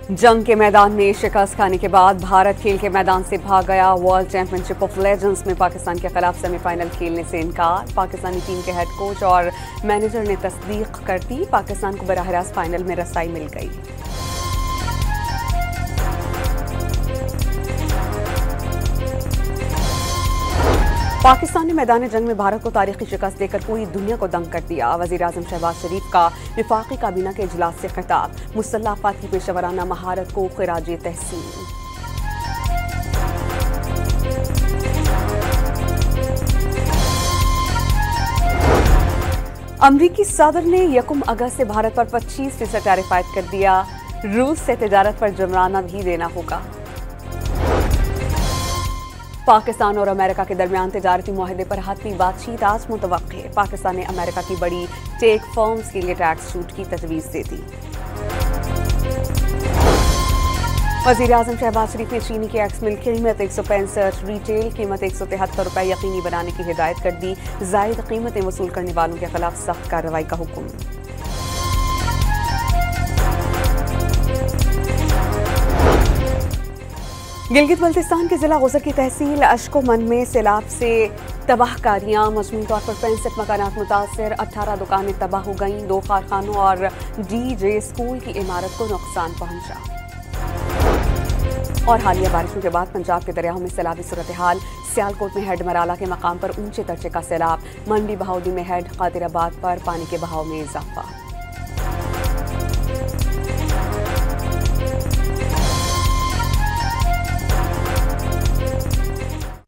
जंग के मैदान में शिकस्त खाने के बाद भारत खेल के मैदान से भाग गया। वर्ल्ड चैंपियनशिप ऑफ लेजेंड्स में पाकिस्तान के खिलाफ सेमीफाइनल खेलने से इनकार। पाकिस्तानी टीम के हेड कोच और मैनेजर ने तस्दीक कर दी। पाकिस्तान को बराह रास्त फाइनल में रसाई मिल गई। पाकिस्तान ने मैदान जंग में भारत को तारीखी शिकस्त देकर पूरी दुनिया को दंग कर दिया। वज़ीर-ए-आज़म शहबाज शरीफ का विफाकी काबीना के इजलास से खिताब। मुसल्लह अफ़वाद की पेशेवराना महारत को ख़िराज तहसीन। अमरीकी सदर ने 1 अगस्त से भारत पर 25% टैरिफ आयद कर दिया। रूस से तिजारत पर जुर्माना भी देना होगा। पाकिस्तान और अमेरिका के दरमियान तिजारती मुआहदे पर हतमी बातचीत आज मुतवक्किल है। पाकिस्तान ने अमेरिका की बड़ी टेक फर्म्स के लिए टैक्स छूट की तजवीज़ दे दी। वज़ीर-ए-आज़म शहबाज शरीफ ने चीनी के एक्स मिल कीमत 165, रिटेल कीमत 173 रुपये यकीनी बनाने की हिदायत कर दी। ज़ायद कीमतें वसूल करने वालों के खिलाफ सख्त कार्रवाई का हुक्म। गिलगित बल्तिस्तान के जिला गुजर की तहसील अशकोमन में सैलाब से तबाहकारियां। मजमूई तौर पर 65 मकानात मुतासर, 18 दुकानें तबाह हो गईं। 2 कारखानों और DJ स्कूल की इमारत को नुकसान पहुंचा। और हालिया बारिशों के बाद पंजाब के दरियाओं में सैलाबी सूरत हाल। सियालकोट में हेड मराला के मकाम पर ऊंचे दर्जे का सैलाब। मंडी बहाउदी में हेड कादिराबाद पर पानी के बहाव में इजाफा।